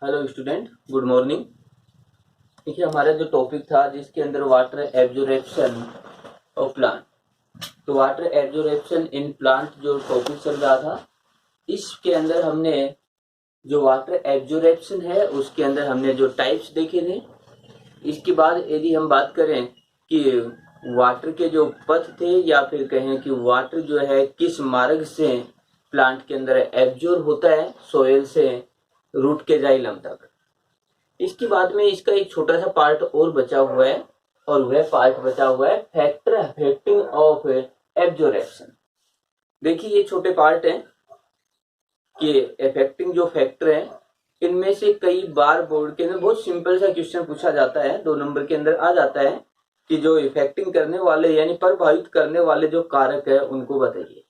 Hello student, good morning. देखिए, हमारा जो टॉपिक था जिसके अंदर वाटर एब्जॉर्प्शन ऑफ प्लांट, तो वाटर एब्जॉर्प्शन इन प्लांट जो टॉपिक चल रहा था, इसके अंदर हमने जो वाटर एब्जॉर्प्शन है उसके अंदर हमने जो टाइप्स देखे थे। इसके बाद यदि हम बात करें कि वाटर के जो पथ थे या फिर कहें कि वाटर जो है किस मार्ग से प्लांट के अंदर एब्जॉर्ब होता है सोयल से रूट के जाइलम तक। इसके बाद में इसका एक छोटा सा पार्ट और बचा हुआ है, और वह पार्ट बचा हुआ है फैक्टर अफेक्टिंग ऑफ एब्जॉर्प्शन। देखिए, ये छोटे पार्ट हैं कि अफेक्टिंग जो फैक्टर है, इनमें से कई बार बोर्ड के अंदर बहुत सिंपल सा क्वेश्चन पूछा जाता है, 2 नंबर के अंदर आ जाता है कि जो इफेक्टिंग करने वाले यानी प्रभावित करने वाले जो कारक है उनको बताइए।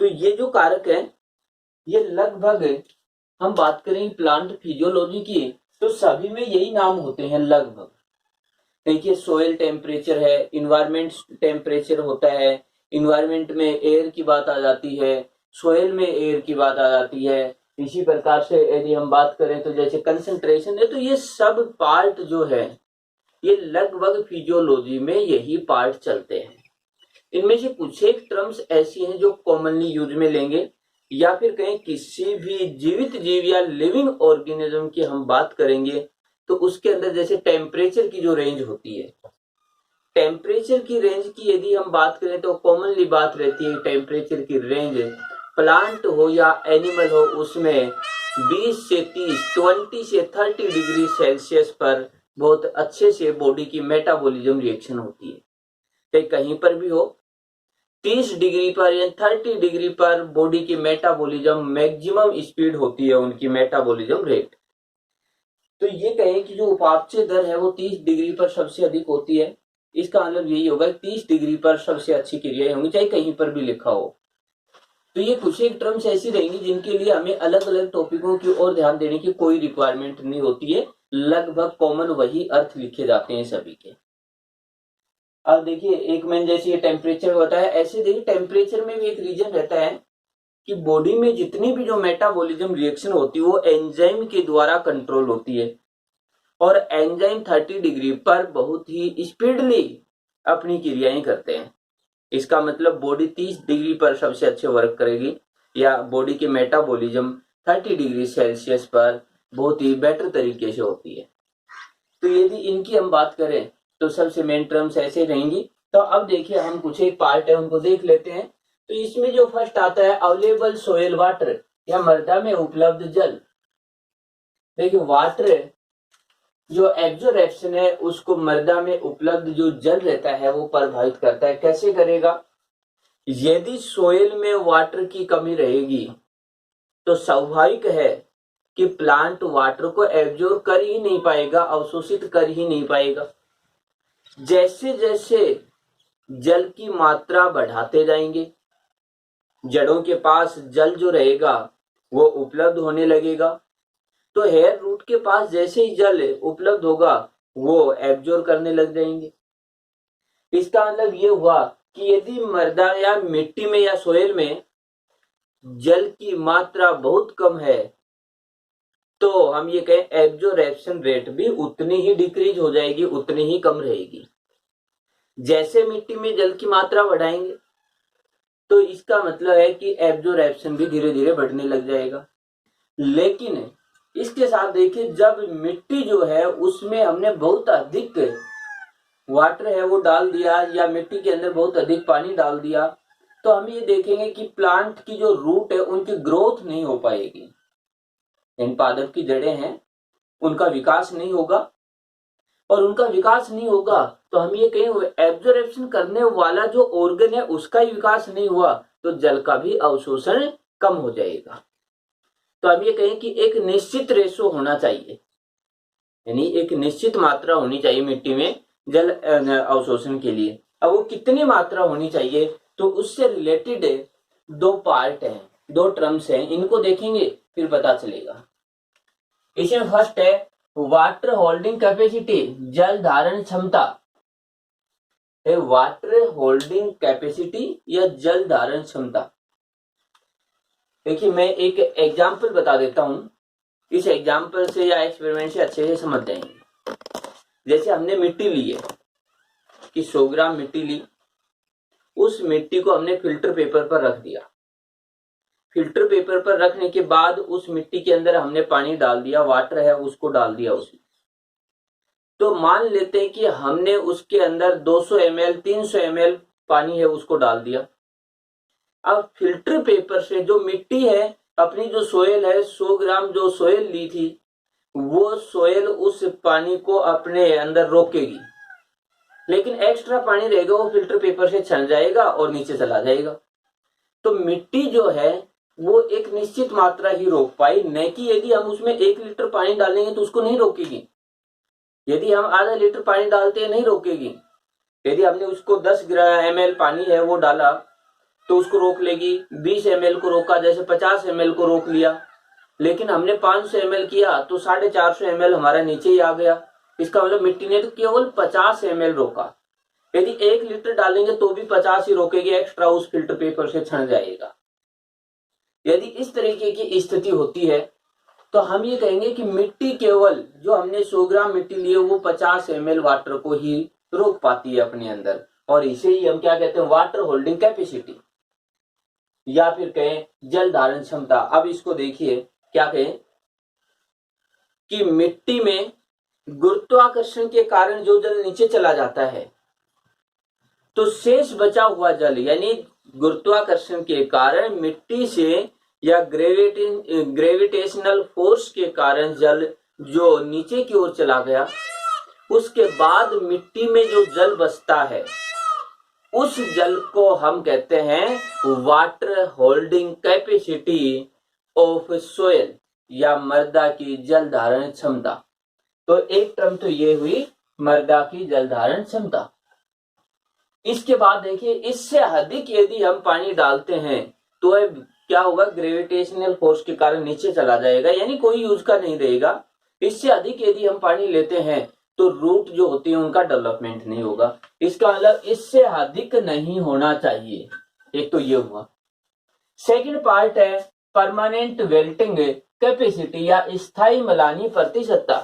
तो ये जो कारक है ये लगभग, हम बात करें प्लांट फिजियोलॉजी की, तो सभी में यही नाम होते हैं लगभग। देखिए, सोयल टेम्परेचर है, इन्वायरमेंट टेम्परेचर होता है, इन्वायरमेंट में एयर की बात आ जाती है, सोयल में एयर की बात आ जाती है। इसी प्रकार से यदि हम बात करें तो जैसे कंसंट्रेशन है, तो ये सब पार्ट जो है ये लगभग फिजियोलॉजी में यही पार्ट चलते हैं। इनमें से कुछ एक टर्म्स ऐसी हैं जो कॉमनली यूज में लेंगे, या फिर कहीं किसी भी जीवित जीव या लिविंग ऑर्गेनिज्म की हम बात करेंगे तो उसके अंदर जैसे टेम्परेचर की जो रेंज होती है, टेम्परेचर की रेंज की यदि हम बात करें तो कॉमनली बात रहती है टेम्परेचर की रेंज, प्लांट हो या एनिमल हो, उसमें 20 से 30, 20 से 30 डिग्री सेल्सियस पर बहुत अच्छे से बॉडी की मेटाबॉलिज्म रिएक्शन होती है। चाहे कहीं पर भी हो, 30 डिग्री पर या 30 डिग्री पर बॉडी की मेटाबॉलिज्म मैक्सिमम स्पीड होती है, उनकी मेटाबॉलिज्म रेट। तो ये कहें कि जो उपापचय दर है वो 30 डिग्री पर सबसे अधिक होती है। इसका मतलब यही होगा 30 डिग्री पर सबसे अच्छी क्रियाएं होंगी, चाहे कहीं पर भी लिखा हो। तो ये कुछ एक टर्म्स ऐसी रहेंगी जिनके लिए हमें अलग अलग टॉपिकों की ओर ध्यान देने की कोई रिक्वायरमेंट नहीं होती है, लगभग कॉमन वही अर्थ लिखे जाते हैं सभी के। अब देखिए, एक मैंने जैसे ये टेम्परेचर बताया, ऐसे देखिए टेम्परेचर में भी एक रीजन रहता है कि बॉडी में जितनी भी जो मेटाबॉलिज्म रिएक्शन होती है वो एंजाइम के द्वारा कंट्रोल होती है, और एंजाइम 30 डिग्री पर बहुत ही स्पीडली अपनी क्रियाएं करते हैं। इसका मतलब बॉडी 30 डिग्री पर सबसे अच्छे वर्क करेगी, या बॉडी की मेटाबॉलिज्म 30 डिग्री सेल्सियस पर बहुत ही बेटर तरीके से होती है। तो यदि इनकी हम बात करें तो सबसे मेन टर्म्स ऐसे रहेंगी। तो अब देखिए, हम कुछ एक पार्ट है उनको देख लेते हैं। तो इसमें जो फर्स्ट आता है अवेलेबल सोयल वाटर, या मृदा में उपलब्ध जल। देखिए, वाटर जो एब्जॉर्प्शन है उसको मृदा में उपलब्ध जो जल रहता है वो प्रभावित करता है। कैसे करेगा? यदि सोयल में वाटर की कमी रहेगी तो स्वाभाविक है कि प्लांट वाटर को एब्जॉर्ब कर ही नहीं पाएगा, अवशोषित कर ही नहीं पाएगा। जैसे जैसे जल की मात्रा बढ़ाते जाएंगे, जड़ों के पास जल जो रहेगा वो उपलब्ध होने लगेगा। तो हेयर रूट के पास जैसे ही जल उपलब्ध होगा वो एब्जॉर्ब करने लग जाएंगे। इसका मतलब ये हुआ कि यदि मृदा या मिट्टी में या सोयल में जल की मात्रा बहुत कम है तो हम ये कहें एब्जॉर्प्शन रेट भी उतनी ही डिक्रीज हो जाएगी, उतनी ही कम रहेगी। जैसे मिट्टी में जल की मात्रा बढ़ाएंगे तो इसका मतलब है कि एब्जॉर्प्शन भी धीरे धीरे बढ़ने लग जाएगा। लेकिन इसके साथ देखिए, जब मिट्टी जो है उसमें हमने बहुत अधिक वाटर है वो डाल दिया, या मिट्टी के अंदर बहुत अधिक पानी डाल दिया, तो हम ये देखेंगे कि प्लांट की जो रूट है उनकी ग्रोथ नहीं हो पाएगी। इन पादप की जड़ें हैं उनका विकास नहीं होगा, और उनका विकास नहीं होगा तो हम ये कहें एब्जॉर्प्शन करने वाला जो ऑर्गन है उसका ही विकास नहीं हुआ, तो जल का भी अवशोषण कम हो जाएगा। तो हम ये कहें कि एक निश्चित रेशो होना चाहिए, यानी एक निश्चित मात्रा होनी चाहिए मिट्टी में जल अवशोषण के लिए। अब वो कितनी मात्रा होनी चाहिए, तो उससे रिलेटेड 2 पार्ट हैं, 2 टर्म्स हैं, इनको देखेंगे फिर पता चलेगा। इसमें फर्स्ट है वाटर होल्डिंग कैपेसिटी, जल धारण क्षमता। वाटर होल्डिंग कैपेसिटी या जल धारण क्षमता। देखिए, मैं एक एग्जाम्पल बता देता हूं इस एग्जाम्पल से या एक्सपेरिमेंट से अच्छे से समझ जाएंगे। जैसे हमने मिट्टी ली है कि 100 ग्राम मिट्टी ली, उस मिट्टी को हमने फिल्टर पेपर पर रख दिया। फिल्टर पेपर पर रखने के बाद उस मिट्टी के अंदर हमने पानी डाल दिया, वाटर है उसको डाल दिया उसमें। तो मान लेते हैं कि हमने उसके अंदर 200 ml 300 ml पानी है उसको डाल दिया। अब फिल्टर पेपर से जो मिट्टी है, अपनी जो सोयल है, 100 ग्राम जो सोयल ली थी, वो सोयल उस पानी को अपने अंदर रोकेगी, लेकिन एक्स्ट्रा पानी रहेगा वो फिल्टर पेपर से छन जाएगा और नीचे चला जाएगा। तो मिट्टी जो है वो एक निश्चित मात्रा ही रोक पाई, न कि यदि हम उसमें 1 लीटर पानी डालेंगे तो उसको नहीं रोकेगी। यदि हम आधा लीटर पानी डालते हैं नहीं रोकेगी। यदि हमने उसको 10 ml पानी है वो डाला तो उसको रोक लेगी। 20 ml को रोका, जैसे 50 ml को रोक लिया। लेकिन हमने 500 ml किया तो 450 ml हमारा नीचे ही आ गया। इसका मतलब मिट्टी ने तो केवल 50 ml रोका। यदि 1 लीटर डालेंगे तो भी 50 ही रोकेगी, एक्स्ट्रा उस फिल्टर पेपर से छन जाएगा। यदि इस तरीके की स्थिति होती है तो हम ये कहेंगे कि मिट्टी केवल जो हमने 100 ग्राम मिट्टी ली है वो 50 ml वाटर को ही रोक पाती है अपने अंदर, और इसे ही हम क्या कहते हैं, वाटर होल्डिंग कैपेसिटी, या फिर कहें जल धारण क्षमता। अब इसको देखिए, क्या कहें कि मिट्टी में गुरुत्वाकर्षण के कारण जो जल नीचे चला जाता है, तो शेष बचा हुआ जल, यानी गुरुत्वाकर्षण के कारण मिट्टी से या ग्रेविटेशनल फोर्स के कारण जल जो नीचे की ओर चला गया, उसके बाद मिट्टी में जो जल बचता है उस जल को हम कहते हैं water holding capacity of soil, या मृदा की जल धारण क्षमता। तो एक टर्म तो ये हुई मृदा की जल धारण क्षमता। इसके बाद देखिए, इससे अधिक यदि हम पानी डालते हैं तो क्या होगा, ग्रेविटेशनल फोर्स के कारण नीचे चला जाएगा, यानी कोई यूज का नहीं रहेगा। इससे अधिक यदि हम पानी लेते हैं तो रूट जो होती है उनका डेवलपमेंट नहीं होगा। इसका मतलब इससे अधिक नहीं होना चाहिए। एक तो ये हुआ। सेकंड पार्ट है परमानेंट वेल्टिंग कैपेसिटी या स्थायी मलानी प्रतिशतता।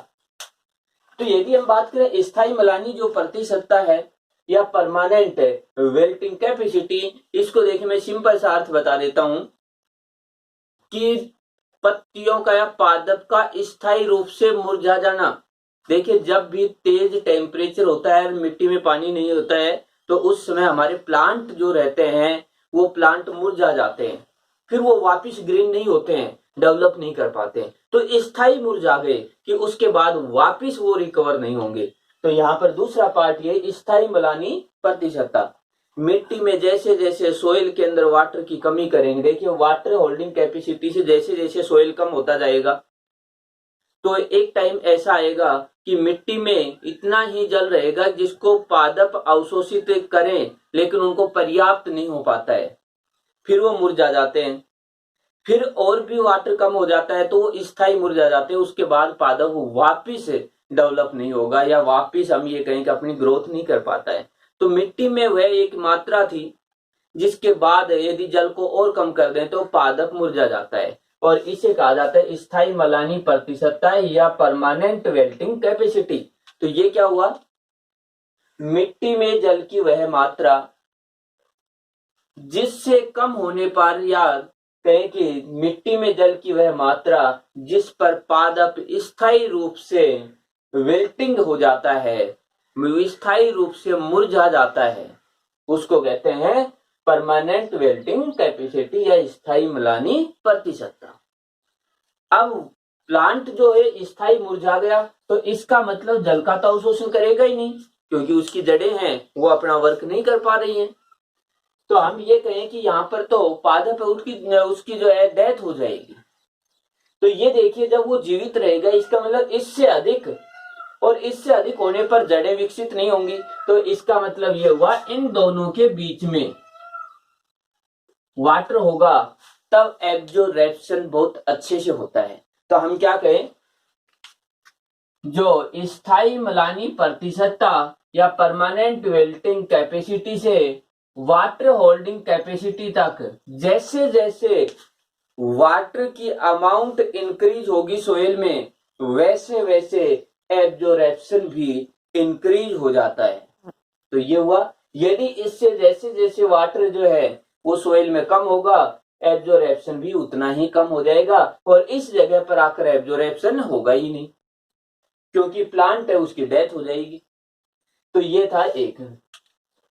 तो यदि हम बात करें स्थायी मलानी जो प्रतिशतता है या परमानेंट वेल्टिंग कैपेसिटी, इसको देखिए मैं सिंपल सा अर्थ बता देता हूं कि पत्तियों का या पादप का स्थायी रूप से मुरझा जाना। देखिए, जब भी तेज टेम्परेचर होता है, मिट्टी में पानी नहीं होता है, तो उस समय हमारे प्लांट जो रहते हैं वो प्लांट मुरझा जाते हैं, फिर वो वापस ग्रीन नहीं होते हैं, डेवलप नहीं कर पाते हैं। तो स्थायी मुरझा गए कि उसके बाद वापस वो रिकवर नहीं होंगे। तो यहाँ पर दूसरा पार्ट ये स्थायी मलानी प्रतिशतता। मिट्टी में जैसे जैसे सोइल के अंदर वाटर की कमी करेंगे, देखिए वाटर होल्डिंग कैपेसिटी से जैसे जैसे सोइल कम होता जाएगा तो एक टाइम ऐसा आएगा कि मिट्टी में इतना ही जल रहेगा जिसको पादप अवशोषित करें, लेकिन उनको पर्याप्त नहीं हो पाता है, फिर वो मुरझा जाते हैं। फिर और भी वाटर कम हो जाता है तो वो स्थायी मुरझा जाते हैं। उसके बाद पादप वापिस डेवलप नहीं होगा, या वापिस हम ये कहें कि अपनी ग्रोथ नहीं कर पाता है। तो मिट्टी में वह एक मात्रा थी जिसके बाद यदि जल को और कम कर दें तो पादप मुरझा जाता है, और इसे कहा जाता है स्थायी मलानी प्रतिशतता या परमानेंट वेल्टिंग कैपेसिटी। तो ये क्या हुआ, मिट्टी में जल की वह मात्रा जिससे कम होने पर, या कहें कि मिट्टी में जल की वह मात्रा जिस पर पादप स्थायी रूप से वेल्टिंग हो जाता है, स्थायी रूप से मुरझा जाता है, उसको कहते हैं परमानेंट वेल्टिंग कैपेसिटी या स्थायी मलानी प्रतिशतता। अब प्लांट जो है स्थायी मुरझा गया तो इसका मतलब जल का तो अवशोषण करेगा ही नहीं, क्योंकि उसकी जड़ें हैं वो अपना वर्क नहीं कर पा रही हैं। तो हम ये कहें कि यहाँ पर तो पादप उसकी जो है डेथ हो जाएगी। तो ये देखिए, जब वो जीवित रहेगा इसका मतलब इससे अधिक, और इससे अधिक होने पर जड़ें विकसित नहीं होंगी। तो इसका मतलब ये हुआ इन दोनों के बीच में वाटर होगा तब एब्जॉर्प्शन बहुत अच्छे से होता है। तो हम क्या कहें, जो स्थायी मलानी प्रतिशतता या परमानेंट वेल्टिंग कैपेसिटी से वाटर होल्डिंग कैपेसिटी तक जैसे जैसे वाटर की अमाउंट इंक्रीज होगी सोइल में, वैसे वैसे एब्जॉर्प्शन भी इंक्रीज हो जाता है। तो ये हुआ, यदि इससे जैसे जैसे वाटर जो है वो सोइल में कम होगा, एब्जॉर्प्शन भी उतना ही कम हो जाएगा, और इस जगह पर आकर एब्जॉर्प्शन होगा ही नहीं, क्योंकि प्लांट है उसकी डेथ हो जाएगी। तो ये था एक।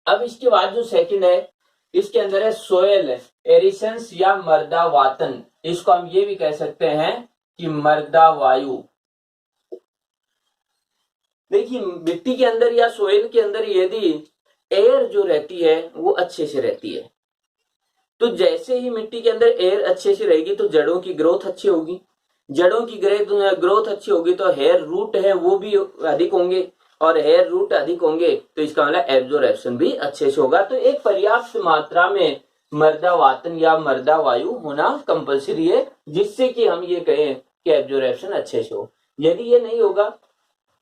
अब इसके बाद जो सेकंड है, इसके अंदर है सोयल एरिशंस या मृदा वातन। इसको हम ये भी कह सकते हैं कि मृदा वायु। देखिए, मिट्टी के अंदर या सोयल के अंदर यदि एयर जो रहती है वो अच्छे से रहती है, तो जैसे ही मिट्टी के अंदर एयर अच्छे से रहेगी तो जड़ों की ग्रोथ अच्छी होगी, जड़ों की ग्रोथ अच्छी होगी तो हेयर रूट है वो भी अधिक होंगे, और हेयर रूट अधिक होंगे तो इसका मतलब एब्जॉर्प्शन भी अच्छे से होगा। तो एक पर्याप्त मात्रा में मृदा वातन या मृदा वायु होना कंपलसरी है, जिससे कि हम ये कहें कि एब्जॉर्प्शन अच्छे से हो। यदि ये नहीं होगा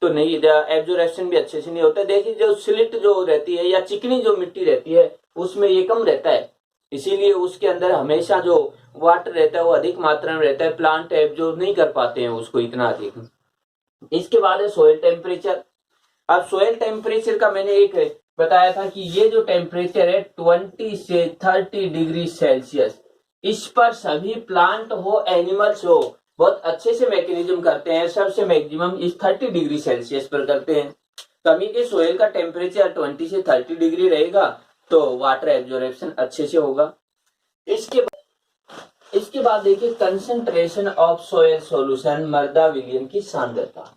तो नहीं, एब्जॉर्प्शन भी अच्छे से नहीं होता। देखिए, जो स्लिट जो रहती है या चिकनी जो मिट्टी रहती है उसमें ये कम रहता है, इसीलिए उसके अंदर हमेशा जो वाटर रहता है वो अधिक मात्रा में रहता है, प्लांट एब्जॉर्ब नहीं कर पाते हैं उसको इतना अधिक। इसके बाद है सोयल टेम्परेचर। अब सोयल टेम्परेचर का मैंने एक बताया था कि ये जो टेम्परेचर है 20 से 30 डिग्री सेल्सियस, इस पर सभी प्लांट हो एनिमल्स हो बहुत अच्छे से मैकेनिज्म करते हैं, सबसे मैक्सिमम इस 30 डिग्री सेल्सियस पर करते हैं। कमी के सोयल का टेम्परेचर 20 से 30 डिग्री रहेगा तो वाटर एब्जॉर्प्शन अच्छे से होगा। इसके बाद देखिए कंसंट्रेशन ऑफ सोयल सॉल्यूशन, मृदा विलयन की सांद्रता।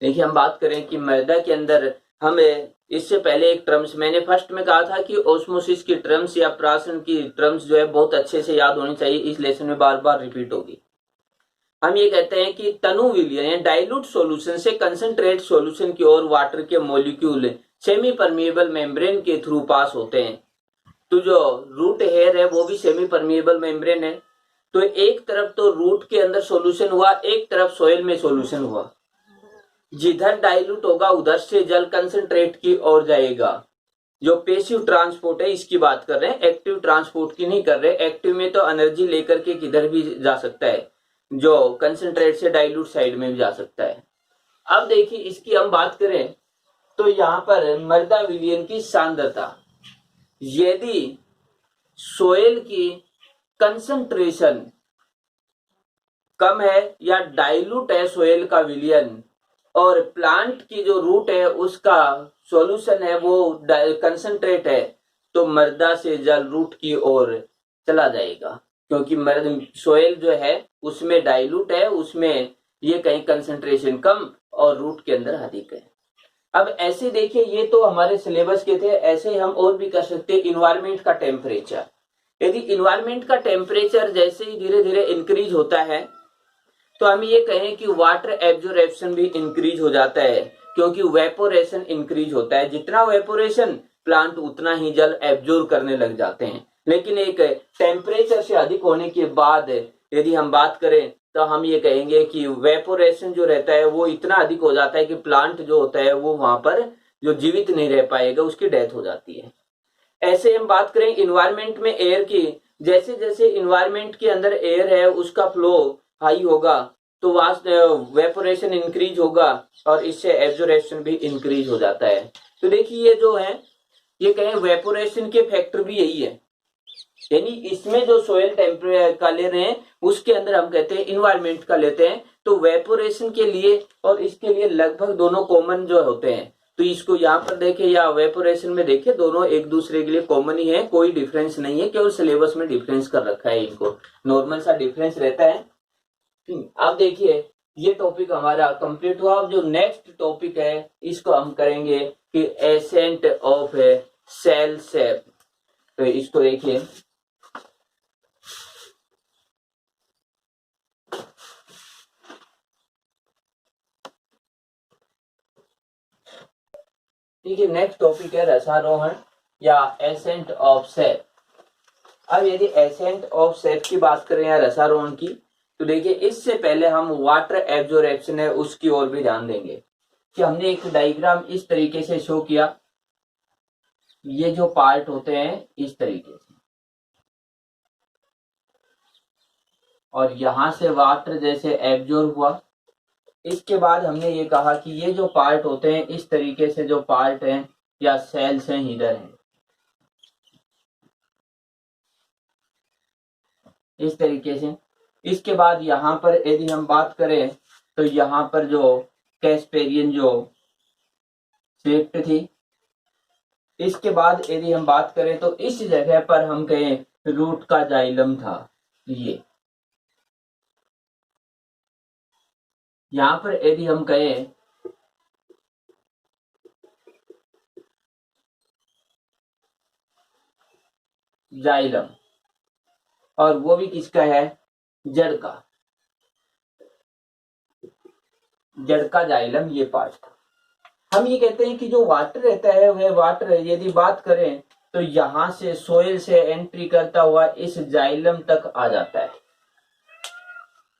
देखिए, हम बात करें कि मृदा के अंदर हमें इससे पहले एक टर्म्स मैंने फर्स्ट में कहा था कि ओस्मोसिस की टर्म्स या प्राशन की टर्म्स जो है बहुत अच्छे से याद होनी चाहिए, इस लेसन में बार बार रिपीट होगी। हम ये कहते हैं कि तनु विलयन या डाइल्यूट सॉल्यूशन से कंसंट्रेट सॉल्यूशन की ओर वाटर के मॉलिक्यूल सेमी परमिएबल मेम्ब्रेन के थ्रू पास होते हैं। तो जो रूट हेयर है वो भी सेमी परमिएबल मेम्ब्रेन है, तो एक तरफ तो रूट के अंदर सॉल्यूशन हुआ, एक तरफ सोइल में सॉल्यूशन हुआ, जिधर डाइल्यूट होगा उधर से जल कंसंट्रेट की ओर जाएगा। जो पेसिव ट्रांसपोर्ट है इसकी बात कर रहे हैं, एक्टिव ट्रांसपोर्ट की नहीं कर रहे। एक्टिव में तो एनर्जी लेकर के किधर भी जा सकता है, जो कंसंट्रेट से डाइल्यूट साइड में भी जा सकता है। अब देखिए, इसकी हम बात करें तो यहां पर मृदा विलयन की सांद्रता, यदि सोयल की कंसंट्रेशन कम है या डाइल्यूट है सोयल का विलयन, और प्लांट की जो रूट है उसका सॉल्यूशन है वो कंसंट्रेट है, तो मृदा से जल रूट की ओर चला जाएगा, क्योंकि सोयल जो है उसमें डाइल्यूट है, उसमें ये कहीं कंसंट्रेशन कम और रूट के अंदर अधिक है। अब ऐसे देखिए, ये तो हमारे सिलेबस के थे, ऐसे हम और भी कर सकते हैं। इन्वायरमेंट का टेम्परेचर, यदि इन्वायरमेंट का टेम्परेचर जैसे ही धीरे धीरे इंक्रीज होता है तो हम ये कहें कि वाटर एब्जॉर्प्शन भी इंक्रीज हो जाता है, क्योंकि वेपोरेशन इंक्रीज होता है। जितना वेपोरेशन प्लांट उतना ही जल एब्जॉर्ब करने लग जाते हैं। लेकिन एक टेम्परेचर से अधिक होने के बाद यदि हम बात करें तो हम ये कहेंगे कि वेपोरेशन जो रहता है वो इतना अधिक हो जाता है कि प्लांट जो होता है वो वहां पर जो जीवित नहीं रह पाएगा, उसकी डेथ हो जाती है। ऐसे हम बात करें इन्वायरमेंट में एयर की, जैसे जैसे इन्वायरमेंट के अंदर एयर है उसका फ्लो हाई होगा तो वेपोरेशन इंक्रीज होगा और इससे एब्जॉर्प्शन भी इंक्रीज हो जाता है। तो देखिए, ये जो है ये कहें वेपोरेशन के फैक्टर भी यही है, यानी इसमें जो सोयल टेम्परेचर का ले रहे हैं उसके अंदर हम कहते हैं इन्वायरमेंट का लेते हैं, तो वेपोरेशन के लिए और इसके लिए लगभग दोनों कॉमन जो होते हैं। तो इसको यहाँ पर देखें या वेपोरेशन में देखें, दोनों एक दूसरे के लिए कॉमन ही है, कोई डिफरेंस नहीं है, केवल सिलेबस में डिफरेंस कर रखा है, इनको नॉर्मल सा डिफरेंस रहता है। अब देखिए, ये टॉपिक हमारा कंप्लीट हुआ। अब जो नेक्स्ट टॉपिक है इसको हम करेंगे कि एसेंट ऑफ सेल शेप। तो इसको देखिए, ठीक है, नेक्स्ट टॉपिक है रसारोहण या एसेंट ऑफ सेप। अब यदि एसेंट ऑफ सेप की बात करें या रसारोहण की, तो देखिए इससे पहले हम वाटर एब्जॉर्प्शन है उसकी ओर भी ध्यान देंगे कि हमने एक डायग्राम इस तरीके से शो किया, ये जो पार्ट होते हैं इस तरीके से, और यहाँ से वाटर जैसे एब्जॉर्ब हुआ। इसके बाद हमने ये कहा कि ये जो पार्ट होते हैं इस तरीके से जो पार्ट हैं या सेल्स हैं इधर हैं, इस तरीके से। इसके बाद यहाँ पर यदि हम बात करें तो यहाँ पर जो कैस्पेरियन जो स्विफ्ट थी। इसके बाद यदि हम बात करें तो इस जगह पर हम कहें रूट का जाइलम था। ये यहाँ पर यदि हम कहें जाइलम, और वो भी किसका है, जड़ का, जड़ का जाइलम ये पार्ट था। हम ये कहते हैं कि जो वाटर रहता है वह वाटर यदि बात करें तो यहां से सोयल से एंट्री करता हुआ इस जाइलम तक आ जाता है।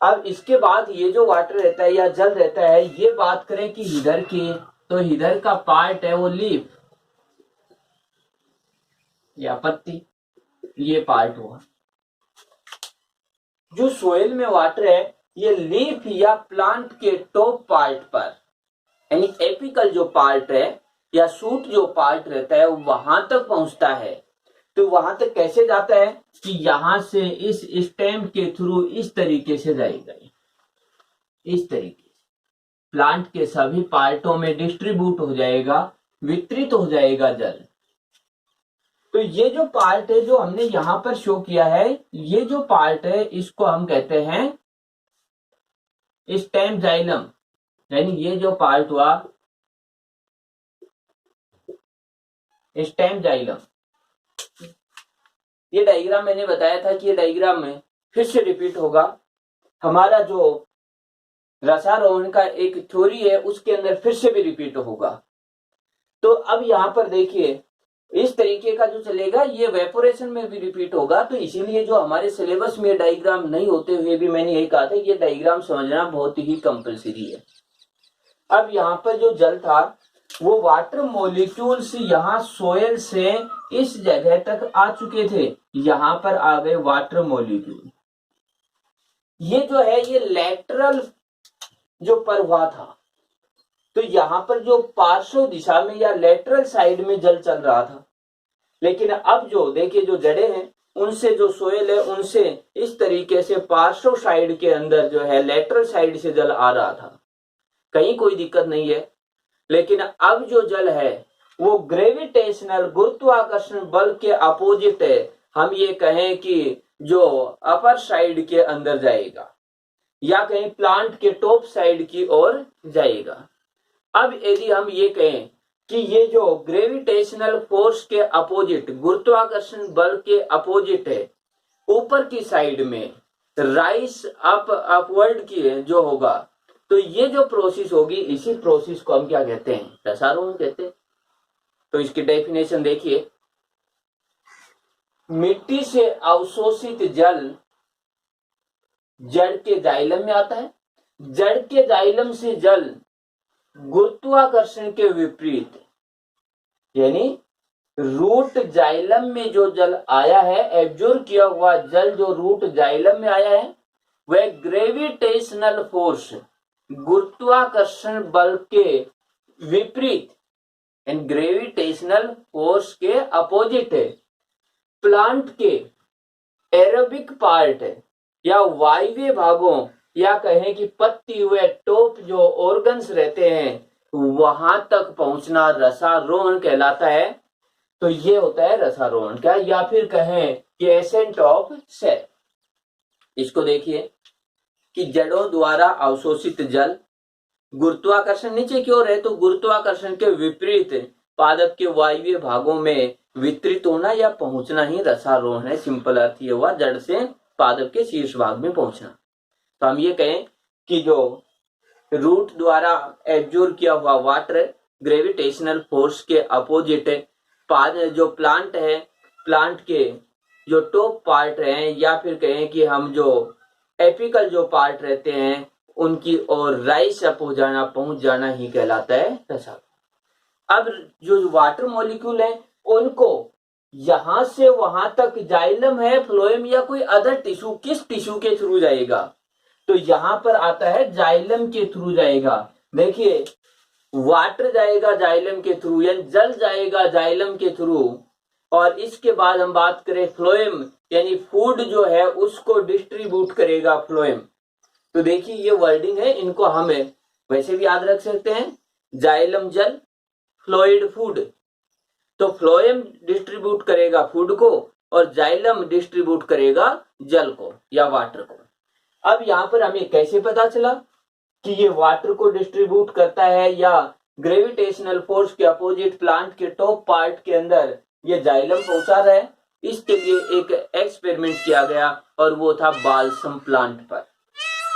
अब इसके बाद ये जो वाटर रहता है या जल रहता है, ये बात करें कि इधर की, तो इधर का पार्ट है वो लीफ या पत्ती, ये पार्ट हुआ। जो सोयल में वाटर है ये लीफ या प्लांट के टॉप पार्ट पर, यानी एपिकल जो पार्ट है या शूट जो पार्ट रहता है वहां तक पहुंचता है। तो वहां तक कैसे जाता है कि यहां से इस स्टेम के थ्रू इस तरीके से जाएगा, इस तरीके से प्लांट के सभी पार्टों में डिस्ट्रीब्यूट हो जाएगा, वितरित हो जाएगा जल। तो ये जो पार्ट है जो हमने यहां पर शो किया है, ये जो पार्ट है इसको हम कहते हैं स्टेम जाइलम, यानी ये जो पार्ट हुआ स्टेम जाइलम। ये डायग्राम मैंने बताया था कि ये डायग्राम में फिर से रिपीट होगा। हमारा जो रसारोहण का एक थ्योरी है उसके अंदर फिर से भी रिपीट होगा। तो अब यहाँ पर देखिए इस तरीके का जो चलेगा ये वेपोरेशन में भी रिपीट होगा। तो इसीलिए जो हमारे सिलेबस में डायग्राम नहीं होते हुए भी मैंने यही कहा था ये डायग्राम समझना बहुत ही कंपलसरी है। अब यहाँ पर जो जल था वो वाटर मॉलिक्यूल्स यहाँ सोयल से इस जगह तक आ चुके थे, यहाँ पर आ गए वाटर मॉलिक्यूल। ये जो है ये लेटरल जो प्रवाह था, तो यहाँ पर जो पार्श्व दिशा में या लेटरल साइड में जल चल रहा था। लेकिन अब जो देखिए जो जड़ें हैं उनसे जो सोयल है उनसे इस तरीके से पार्श्व साइड के अंदर जो है लेटरल साइड से जल आ रहा था, कहीं कोई दिक्कत नहीं है। लेकिन अब जो जल है वो ग्रेविटेशनल गुरुत्वाकर्षण बल के अपोजिट है। हम ये कहें कि जो अपर साइड के अंदर जाएगा या कहीं प्लांट के टॉप साइड की ओर जाएगा। अब यदि हम ये कहें कि ये जो ग्रेविटेशनल फोर्स के अपोजिट, गुरुत्वाकर्षण बल के अपोजिट है, ऊपर की साइड में राइस अप अपवर्ड की जो होगा, तो ये जो प्रोसेस होगी इसी प्रोसेस को हम क्या कहते हैं, रसारोहण कहते हैं। तो इसकी डेफिनेशन देखिए, मिट्टी से अवशोषित जल जड़ के जाइलम में आता है, जड़ के जाइलम से जल गुरुत्वाकर्षण के विपरीत, यानी रूट जाइलम में जो जल आया है, एब्जॉर्ब किया हुआ जल जो रूट जाइलम में आया है वह ग्रेविटेशनल फोर्स, गुरुत्वाकर्षण बल के विपरीत, ग्रेविटेशनल फोर्स के अपोजिट है। प्लांट के एरोबिक पार्ट या वायवीय भागों या कहें कि पत्ती हुए टॉप जो ऑर्गन्स रहते हैं वहां तक पहुंचना रसारोहण कहलाता है। तो ये होता है रसारोहण क्या, या फिर कहें कि एसेंट ऑफ सेल। इसको देखिए कि जड़ों द्वारा अवशोषित जल गुरुत्वाकर्षण नीचे की ओर है, तो गुरुत्वाकर्षण के विपरीत पादप के वायवीय भागों में वितरित होना या पहुंचना ही रसारोहण है। सिंपल अर्थ ये हुआ जड़ से पादप के शीर्ष भाग में पहुंचना। तो हम ये कहें कि जो रूट द्वारा एब्जॉर्ब किया हुआ वाटर ग्रेविटेशनल फोर्स के अपोजिट है, जो प्लांट है, प्लांट के जो टॉप पार्ट है या फिर कहें कि हम जो एपिकल जो पार्ट रहते हैं उनकी ओर राइस अप हो जाना, पहुंच जाना ही कहलाता है रसारोहण। अब जो वाटर मॉलिक्यूल है उनको यहां से वहां तक जाइलम है, फ्लोएम या कोई अदर टिश्यू, किस टिश्यू के थ्रू जाएगा? तो यहां पर आता है जाइलम के थ्रू जाएगा। देखिए वाटर जाएगा जाइलम के थ्रू, यानी जल जाएगा जाइलम के थ्रू। और इसके बाद हम बात करें फ्लोएम, यानी फूड जो है उसको डिस्ट्रीब्यूट करेगा फ्लोएम। तो देखिए ये वर्डिंग है, इनको हमें वैसे भी याद रख सकते हैं, जाइलम जल, फ्लोइड फूड। तो फ्लोएम डिस्ट्रीब्यूट करेगा फूड को और जाइलम डिस्ट्रीब्यूट करेगा जल को या वाटर को। अब यहां पर हमें कैसे पता चला कि ये वाटर को डिस्ट्रीब्यूट करता है या ग्रेविटेशनल फोर्स के अपोजिट प्लांट के टॉप पार्ट के अंदर ये जाइलम पहुंचा रहा है? इसके लिए एक एक्सपेरिमेंट किया गया और वो था बाल्सम प्लांट पर।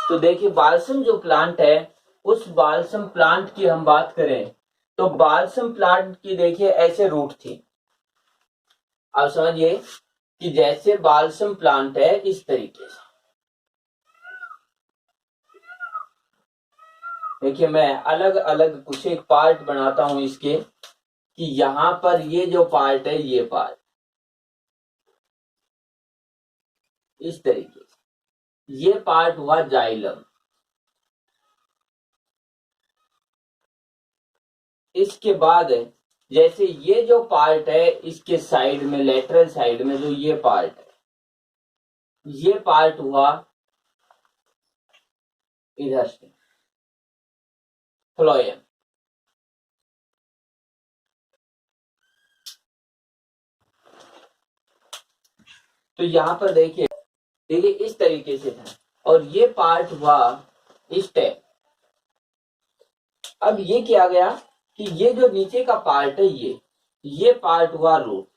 तो देखिए बाल्सम जो प्लांट है, उस बाल्सम प्लांट की हम बात करें तो बाल्सम प्लांट की देखिए ऐसे रूट थी। अब समझिए कि जैसे बाल्सम प्लांट है इस तरीके से, देखिए मैं अलग अलग कुछ एक पार्ट बनाता हूं इसके, कि यहां पर ये जो पार्ट है, ये पार्ट इस तरीके से, ये पार्ट हुआ जाइलम। इसके बाद जैसे ये जो पार्ट है इसके साइड में, लेटरल साइड में जो ये पार्ट है, ये पार्ट हुआ इधर से फ्लोएम। तो यहां पर देखिए इस तरीके से था और ये पार्ट हुआ स्टेम। अब ये किया गया कि ये जो नीचे का पार्ट है ये पार्ट हुआ रूट,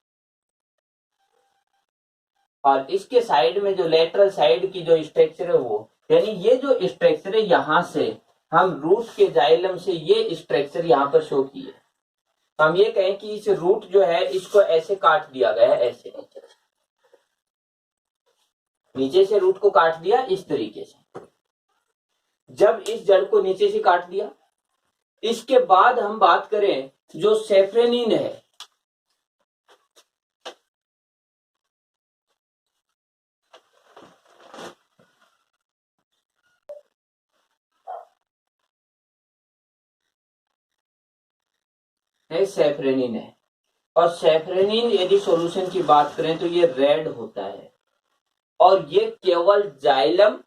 और इसके साइड में जो लेटरल साइड की जो स्ट्रक्चर है वो, यानी ये जो स्ट्रक्चर है यहां से हम रूट के जाइलम से ये स्ट्रक्चर यहां पर शो किए। हम ये कहें कि इस रूट जो है इसको ऐसे काट दिया गया है, ऐसे नीचे से रूट को काट दिया इस तरीके से। जब इस जड़ को नीचे से काट दिया, इसके बाद हम बात करें जो सेफ्रेनिन है, सेफ्रेनिन है, और सेफ्रेनिन यदि सॉल्यूशन की बात करें तो ये रेड होता है, और ये केवल जाइलम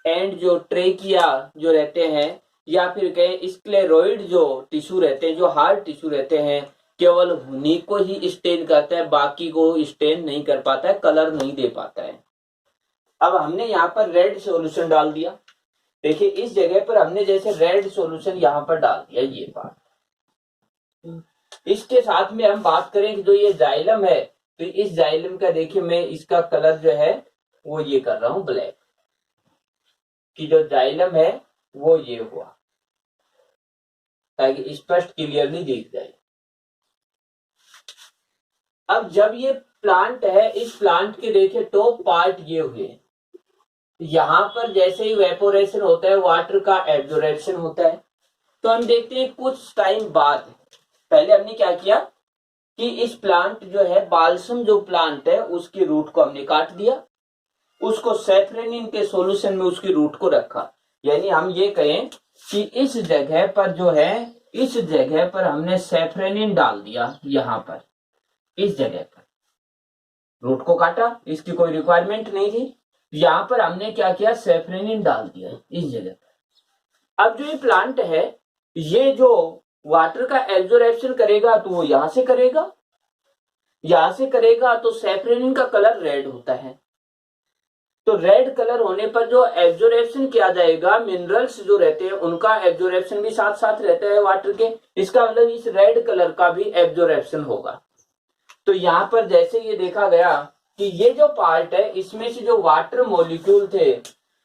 एंड जो ट्रेकिया जो रहते हैं या फिर कहें स्क्लेरोइड जो टिश्यू रहते हैं, जो हार्ड टिश्यू रहते हैं, केवल उन्हीं को ही स्टेन करता है, बाकी को स्टेन नहीं कर पाता है, कलर नहीं दे पाता है। अब हमने यहाँ पर रेड सॉल्यूशन डाल दिया। देखिए इस जगह पर हमने जैसे रेड सॉल्यूशन यहाँ पर डाल दिया, ये पार्ट। इसके साथ में हम बात करें कि जो ये जाइलम है, तो इस जाइलम का देखिए मैं इसका कलर जो है वो ये कर रहा हूं ब्लैक, कि जो जाइलम है वो ये हुआ, ताकि स्पष्ट क्लियरली दिख जाए। अब जब ये प्लांट है, इस प्लांट के देखिए टॉप पार्ट ये हुए, यहां पर जैसे ही वेपोरेशन होता है वाटर का एब्जॉर्प्शन होता है। तो हम देखते हैं कुछ टाइम बाद, पहले हमने क्या किया कि इस प्लांट जो है बाल्सम जो प्लांट है उसकी रूट को हमने काट दिया, उसको सेफ्रेनिन के सॉल्यूशन में उसकी रूट को रखा। यानी हम ये कहें कि इस जगह पर जो है, इस जगह पर हमने सेफ्रेनिन डाल दिया, यहां पर इस जगह पर रूट को काटा, इसकी कोई रिक्वायरमेंट नहीं थी। यहां पर हमने क्या किया, सेफ्रेनिन डाल दिया इस जगह पर। अब जो ये प्लांट है ये जो वाटर का एब्जॉर्प्शन करेगा तो वो यहां से करेगा, यहां से करेगा तो सेफ्रेनिन का कलर रेड होता है। तो रेड कलर होने पर जो एब्जॉर्प्शन किया जाएगा, मिनरल्स जो रहते हैं उनका एब्जॉर्प्शन भी साथ साथ रहता है वाटर के, इसका मतलब इस रेड कलर का भी एब्जॉर्प्शन होगा। तो यहां पर जैसे ये देखा गया कि ये जो पार्ट है इसमें से जो वाटर मॉलिक्यूल थे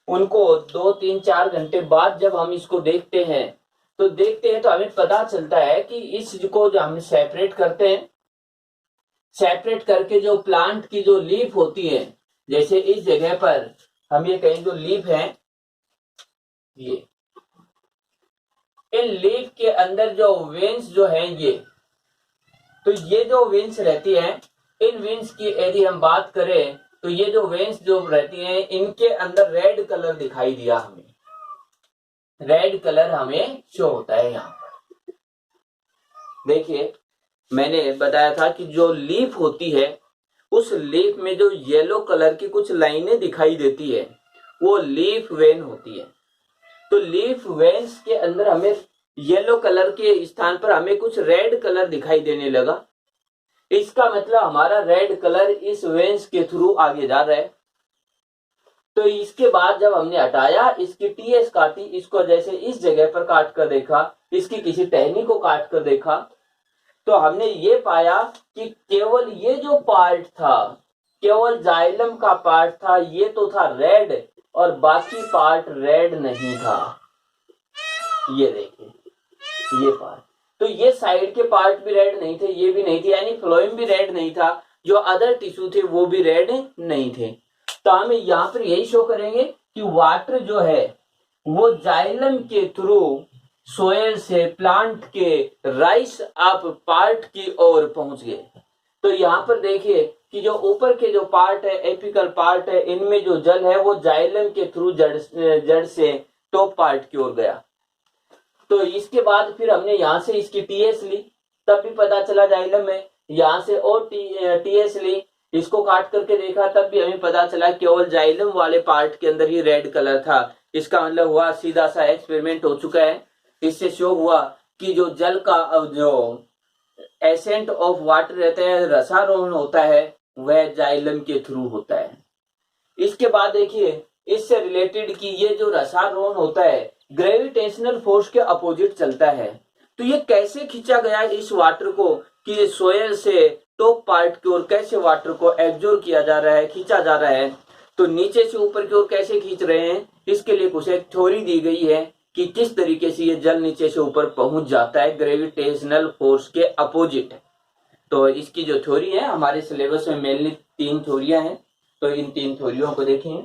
उनको 2, 3, 4 घंटे बाद जब हम इसको देखते हैं तो हमें पता चलता है कि इसको जो हम सेपरेट करते हैं, सेपरेट करके जो प्लांट की जो लीफ होती है, जैसे इस जगह पर हम ये कहें जो लीफ है, ये इन लीफ के अंदर जो वेन्स जो है ये, तो ये जो वेन्स रहती है इन वेन्स की यदि हम बात करें तो ये जो वेन्स जो रहती हैं इनके अंदर रेड कलर दिखाई दिया, हमें रेड कलर हमें शो होता है यहाँ पर। देखिए मैंने बताया था कि जो लीफ होती है उस लीफ में जो येलो कलर की कुछ लाइनें दिखाई देती है वो लीफ वेन होती है। तो लीफ वेन्स के अंदर हमें येलो कलर के स्थान पर हमें कुछ रेड कलर दिखाई देने लगा। इसका मतलब हमारा रेड कलर इस वेन्स के थ्रू आगे जा रहा है। तो इसके बाद जब हमने हटाया, इसकी टीएस काटी, इसको जैसे इस जगह पर काट कर देखा, इसकी किसी टहनी को काट कर देखा, तो हमने ये पाया कि केवल ये जो पार्ट था, केवल जाइलम का पार्ट था, ये तो था रेड और बाकी पार्ट रेड नहीं था। ये देखिए ये पार्ट, तो ये साइड के पार्ट भी रेड नहीं थे, ये भी नहीं थे, यानी फ्लोएम भी रेड नहीं था, जो अदर टिश्यू थे वो भी रेड नहीं थे। तो हम यहाँ पर यही शो करेंगे कि वाटर जो है वो जाइलम के थ्रू सोयल से प्लांट के राइस अप पार्ट की ओर पहुंच गए। तो यहाँ पर देखिए कि जो ऊपर के जो पार्ट है, एपिकल पार्ट है, इनमें जो जल है वो जाइलम के थ्रू जड़ से टॉप पार्ट की ओर गया। तो इसके बाद फिर हमने यहाँ से इसकी टीएस ली, तब भी पता चला जाइलम है। यहाँ से और टीएस ली, इसको काट करके देखा, तब भी हमें पता चला केवल जाइलम वाले पार्ट के अंदर ही रेड कलर था। इसका मतलब हुआ सीधा सा एक्सपेरिमेंट हो चुका है। इससे शो हुआ कि जो जल का जो एसेंट ऑफ वाटर रहता है, रसारोहण होता है, वह जाइलम के थ्रू होता है। इसके बाद देखिए इससे रिलेटेड कि ये जो रसारोहण होता है ग्रेविटेशनल फोर्स के अपोजिट चलता है। तो ये कैसे खींचा गया इस वाटर को कि सोयल से टॉप पार्ट की ओर कैसे वाटर को एब्जॉर्ब किया जा रहा है, खींचा जा रहा है। तो नीचे से ऊपर की ओर कैसे खींच रहे हैं, इसके लिए कुछ एक थ्योरी दी गई है कि किस तरीके से ये जल नीचे से ऊपर पहुंच जाता है ग्रेविटेशनल फोर्स के अपोजिट। तो इसकी जो थ्योरी है, हमारे सिलेबस में मेनली 3 थ्योरियां हैं, तो इन 3 थ्योरियों को देखें।